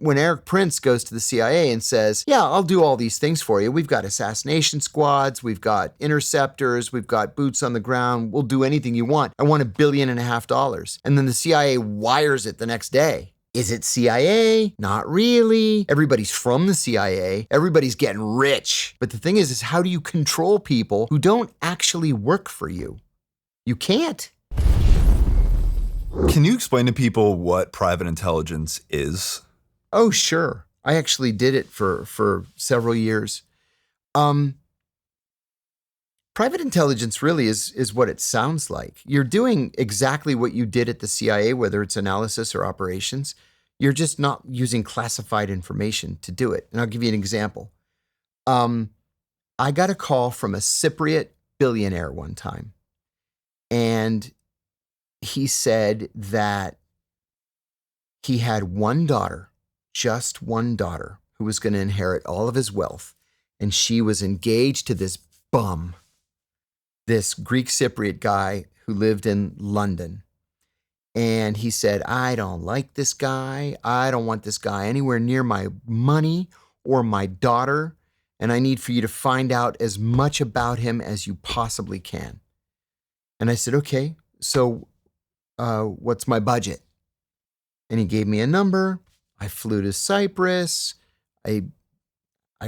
when Eric Prince goes to the CIA and says, yeah, I'll do all these things for you. We've got assassination squads. We've got interceptors. We've got boots on the ground. We'll do anything you want. I want $1.5 billion. And then the CIA wires it the next day. Is it CIA? Not really. Everybody's from the CIA. Everybody's getting rich. But the thing is how do you control people who don't actually work for you? You can't. Can you explain to people what private intelligence is? Oh, sure. I actually did it for several years. Private intelligence really is what it sounds like. You're doing exactly what you did at the CIA, whether it's analysis or operations. You're just not using classified information to do it. And I'll give you an example. I got a call from a Cypriot billionaire one time. And he said that he had one daughter, just one daughter, who was going to inherit all of his wealth. And she was engaged to this bum, this Greek Cypriot guy who lived in London. And he said, I don't like this guy. I don't want this guy anywhere near my money or my daughter. And I need for you to find out as much about him as you possibly can. And I said, okay, so what's my budget? And he gave me a number. I flew to Cyprus. I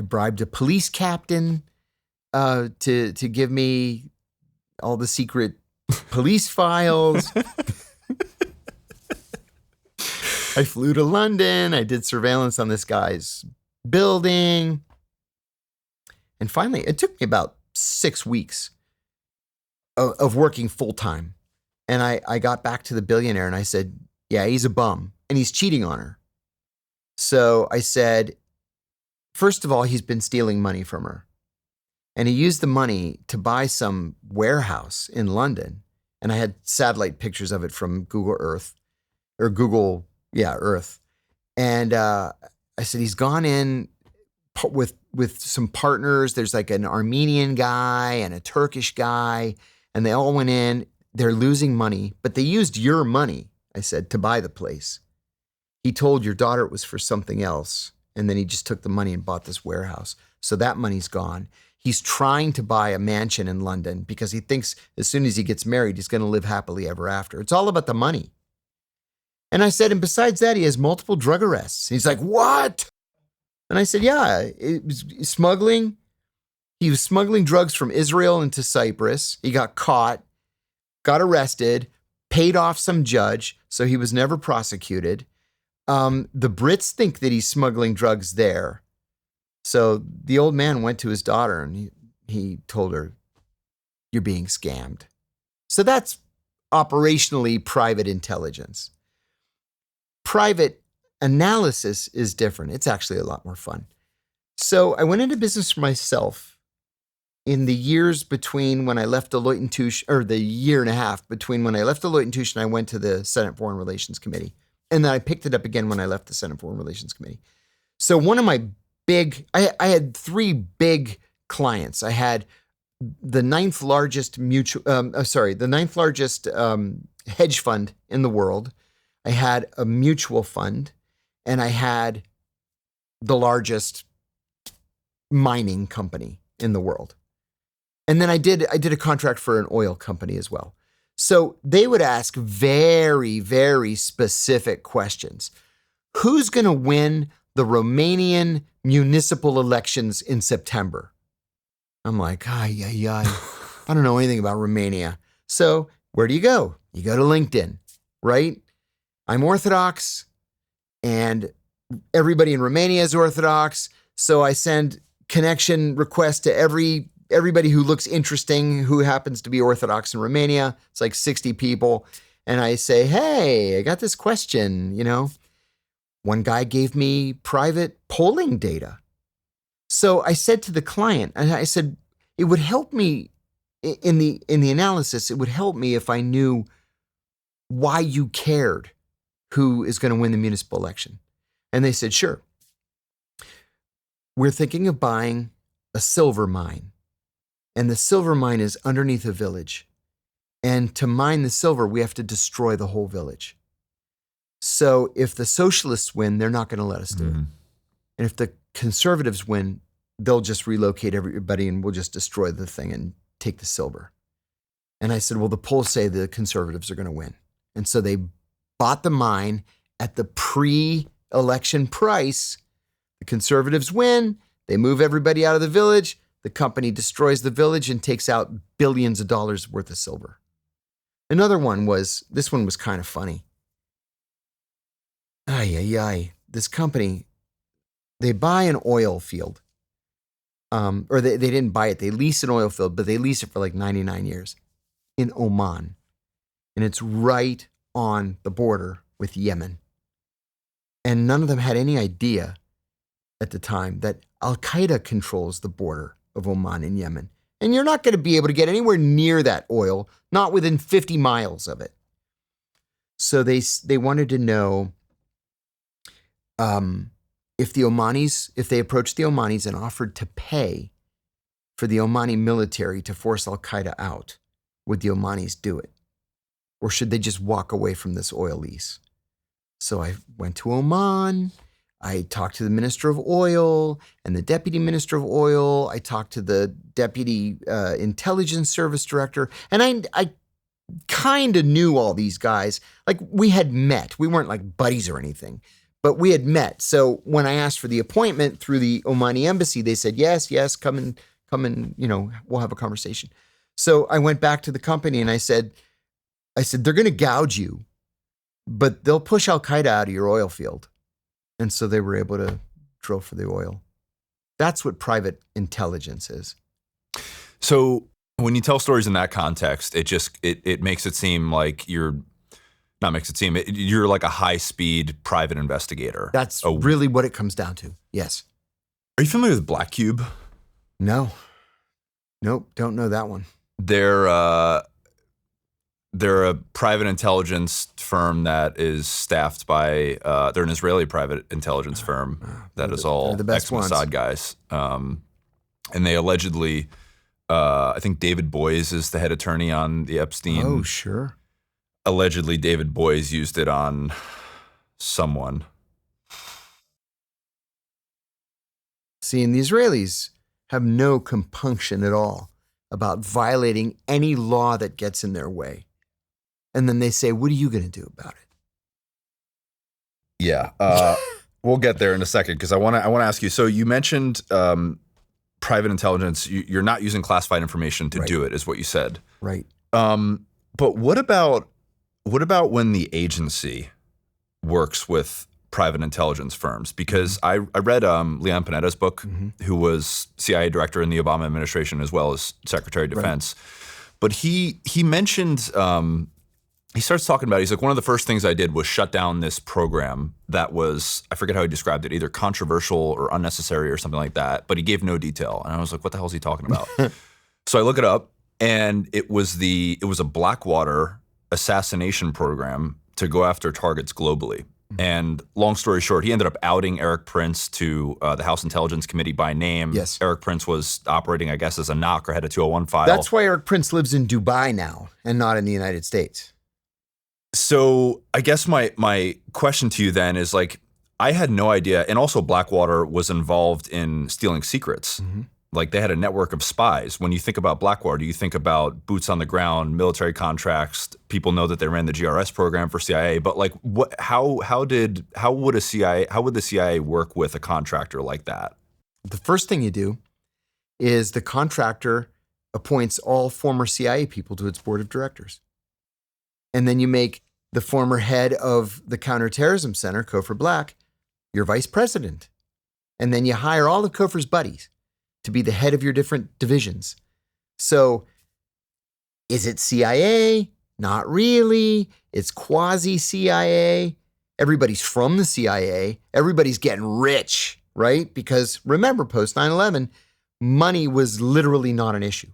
bribed a police captain to give me all the secret police files. I flew to London. I did surveillance on this guy's building. And finally, it took me about 6 weeks of working full time. And I got back to the billionaire and I said, yeah, he's a bum and he's cheating on her. So I said, first of all, he's been stealing money from her. And he used the money to buy some warehouse in London. And I had satellite pictures of it from Google Earth. And I said, he's gone in with some partners. There's like an Armenian guy and a Turkish guy. And they all went in. They're losing money, but they used your money, I said, to buy the place. He told your daughter it was for something else. And then he just took the money and bought this warehouse. So that money's gone. He's trying to buy a mansion in London because he thinks as soon as he gets married, he's going to live happily ever after. It's all about the money. And I said, and besides that, he has multiple drug arrests. He's like, what? And I said, yeah, it was smuggling. He was smuggling drugs from Israel into Cyprus. He got caught, got arrested, paid off some judge, so he was never prosecuted. The Brits think that he's smuggling drugs there. So the old man went to his daughter and he told her, you're being scammed. So that's operationally private intelligence. Private analysis is different. It's actually a lot more fun. So I went into business for myself in the years between when I left Deloitte & Touche, or the year and a half between when I left Deloitte & Touche and I went to the Senate Foreign Relations Committee. And then I picked it up again when I left the Senate Foreign Relations Committee. So one of my I had 3 big clients. I had the ninth largest hedge fund in the world. I had a mutual fund, and I had the largest mining company in the world. And then I did a contract for an oil company as well. So they would ask very, very specific questions. Who's going to win the Romanian municipal elections in September? I'm like, I don't know anything about Romania. So where do you go? You go to LinkedIn, right? I'm Orthodox and everybody in Romania is Orthodox. So I send connection requests to everybody who looks interesting, who happens to be Orthodox in Romania. It's like 60 people. And I say, hey, I got this question, One guy gave me private polling data. So I said to the client, and I said, it would help me in the analysis, it would help me if I knew why you cared who is going to win the municipal election. And they said, sure. We're thinking of buying a silver mine. And the silver mine is underneath a village. And to mine the silver, we have to destroy the whole village. So if the socialists win, they're not going to let us do it. And if the conservatives win, they'll just relocate everybody and we'll just destroy the thing and take the silver. And I said, well, the polls say the conservatives are going to win. And so they bought the mine at the pre-election price. The conservatives win. They move everybody out of the village. The company destroys the village and takes out billions of dollars worth of silver. Another one was, this one was kind of funny. This company, they buy an oil field. Or they didn't buy it. They lease an oil field, but they lease it for like 99 years in Oman. And it's right on the border with Yemen. And none of them had any idea at the time that Al-Qaeda controls the border of Oman and Yemen. And you're not going to be able to get anywhere near that oil, not within 50 miles of it. So they wanted to know if they approached the Omanis and offered to pay for the Omani military to force Al-Qaeda out, would the Omanis do it? Or should they just walk away from this oil lease? So I went to Oman. I talked to the Minister of Oil and the Deputy Minister of Oil. I talked to the Deputy Intelligence Service Director. And I kind of knew all these guys. Like, we had met. We weren't like buddies or anything, but we had met. So when I asked for the appointment through the Omani embassy, they said, yes, come and, we'll have a conversation. So I went back to the company and I said, they're going to gouge you, but they'll push Al-Qaeda out of your oil field. And so they were able to drill for the oil. That's what private intelligence is. So when you tell stories in that context, it makes it seem like you're like a high-speed private investigator. That's really what it comes down to. Yes. Are you familiar with Black Cube? No. Nope, don't know that one. They're a private intelligence firm that is staffed by, they're an Israeli private intelligence firm that is all ex-Mossad guys. And they allegedly, I think David Boies is the head attorney on the Epstein. Oh, sure. Allegedly, David Boies used it on someone. See, and the Israelis have no compunction at all about violating any law that gets in their way. And then they say, what are you going to do about it? Yeah. We'll get there in a second because I want to ask you. So you mentioned private intelligence. You're not using classified information to do it, is what you said. Right. But what about when the agency works with private intelligence firms? Because I read Leon Panetta's book, who was CIA director in the Obama administration as well as Secretary of Defense. Right. But he mentioned, he starts talking about, he's like, one of the first things I did was shut down this program that was, I forget how he described it, either controversial or unnecessary or something like that, but he gave no detail. And I was like, what the hell is he talking about? So I look it up, and it was a Blackwater assassination program to go after targets globally. And long story short, he ended up outing Eric Prince to the House Intelligence Committee by name. Yes. Eric Prince was operating, I guess, as a knock or had a 201 file. That's why Eric Prince lives in Dubai now and not in the United States. So I guess my question to you then is, like, I had no idea. And also Blackwater was involved in stealing secrets. Like, they had a network of spies. When you think about Blackwater, you think about boots on the ground, military contracts. People know that they ran the GRS program for CIA. But like, how would the CIA work with a contractor like that? The first thing you do is the contractor appoints all former CIA people to its board of directors. And then you make the former head of the Counterterrorism Center, Cofer Black, your vice president. And then you hire all of Cofer's buddies to be the head of your different divisions. So is it CIA? Not really. It's quasi-CIA. Everybody's from the CIA. Everybody's getting rich, right? Because remember, post 9/11, money was literally not an issue.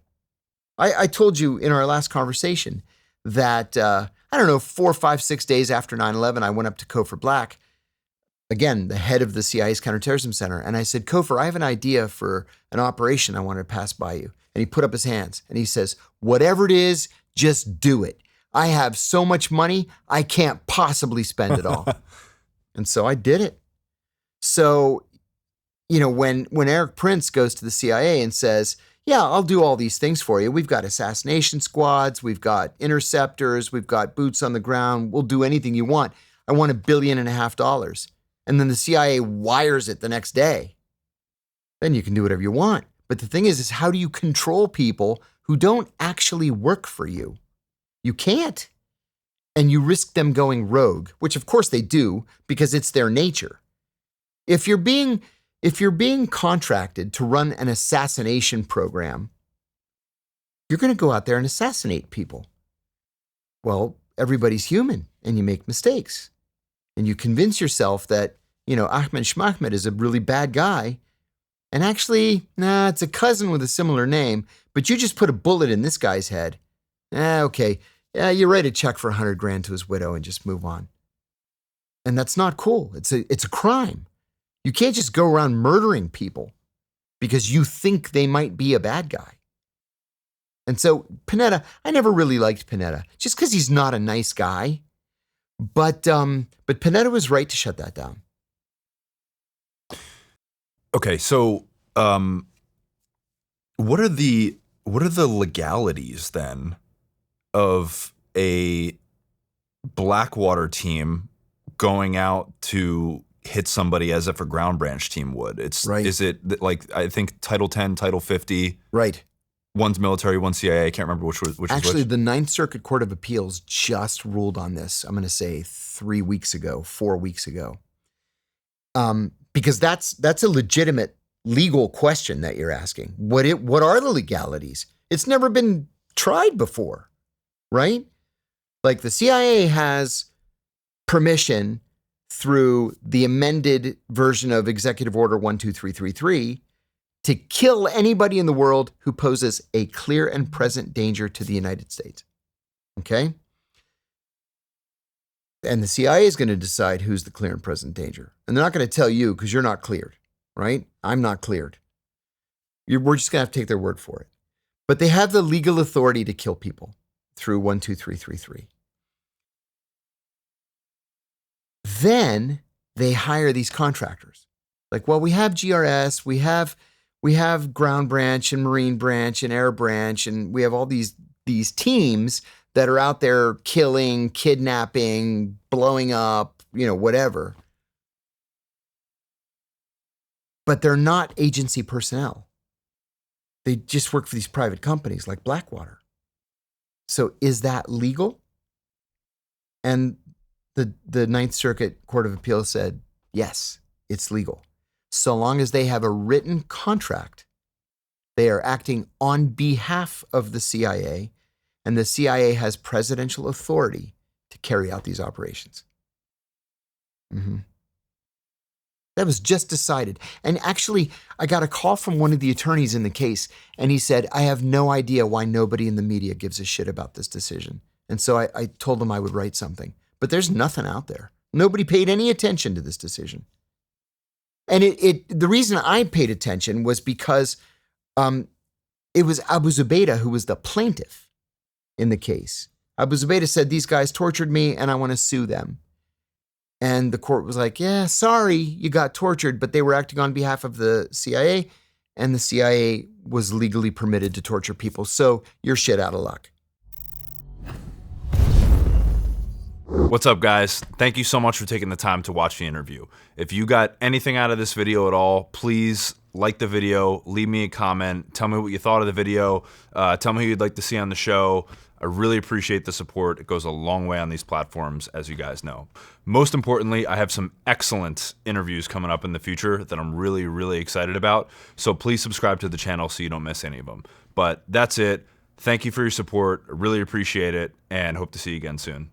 I told you in our last conversation that, 4, 5, 6 days after 9/11, I went up to Cofer Black, again, the head of the CIA's Counterterrorism Center. And I said, Cofer, I have an idea for an operation I want to pass by you. And he put up his hands and he says, whatever it is, just do it. I have so much money, I can't possibly spend it all. And so I did it. So, when Eric Prince goes to the CIA and says, yeah, I'll do all these things for you. We've got assassination squads. We've got interceptors. We've got boots on the ground. We'll do anything you want. I want $1.5 billion. And then the CIA wires it the next day. Then you can do whatever you want. But the thing is how do you control people who don't actually work for you? You can't. And you risk them going rogue, which of course they do because it's their nature. If you're being contracted to run an assassination program, you're going to go out there and assassinate people. Well, everybody's human and you make mistakes. And you convince yourself that, Ahmed Schmachmed is a really bad guy. And actually, it's a cousin with a similar name, but you just put a bullet in this guy's head. Okay. Yeah, you write a check for $100,000 to his widow and just move on. And that's not cool. It's a crime. You can't just go around murdering people because you think they might be a bad guy. And so Panetta, I never really liked Panetta just because he's not a nice guy. But Panetta was right to shut that down. Okay, so what are the legalities then of a Blackwater team going out to hit somebody as if a Ground Branch team would? Right. Is it like, I think Title 10, Title 50? Right. One's military, one's CIA. I can't remember which Actually, is which. The Ninth Circuit Court of Appeals just ruled on this. I'm going to say 4 weeks ago. Because that's a legitimate legal question that you're asking. What are the legalities? It's never been tried before, right? Like the CIA has permission through the amended version of Executive Order 12333 to kill anybody in the world who poses a clear and present danger to the United States. Okay? And the CIA is going to decide who's the clear and present danger. And they're not going to tell you because you're not cleared, right? I'm not cleared. We're just going to have to take their word for it. But they have the legal authority to kill people through 12333. Then they hire these contractors. Like, well, we have GRS, we have Ground Branch and Marine Branch and Air Branch, and we have all these teams that are out there killing, kidnapping, blowing up, whatever. But they're not agency personnel. They just work for these private companies like Blackwater. So is that legal? And the Ninth Circuit Court of Appeals said, yes, it's legal. So long as they have a written contract, they are acting on behalf of the CIA, and the CIA has presidential authority to carry out these operations. That was just decided. And actually, I got a call from one of the attorneys in the case, and he said, I have no idea why nobody in the media gives a shit about this decision. And so I told him I would write something. But there's nothing out there. Nobody paid any attention to this decision. And the reason I paid attention was because it was Abu Zubaydah who was the plaintiff in the case. Abu Zubaydah said, these guys tortured me and I want to sue them. And the court was like, yeah, sorry, you got tortured, but they were acting on behalf of the CIA, and the CIA was legally permitted to torture people. So you're shit out of luck. What's up, guys? Thank you so much for taking the time to watch the interview. If you got anything out of this video at all, please like the video, leave me a comment, tell me what you thought of the video, tell me who you'd like to see on the show. I really appreciate the support. It goes a long way on these platforms, as you guys know. Most importantly, I have some excellent interviews coming up in the future that I'm really, really excited about. So please subscribe to the channel so you don't miss any of them. But that's it. Thank you for your support. I really appreciate it, and hope to see you again soon.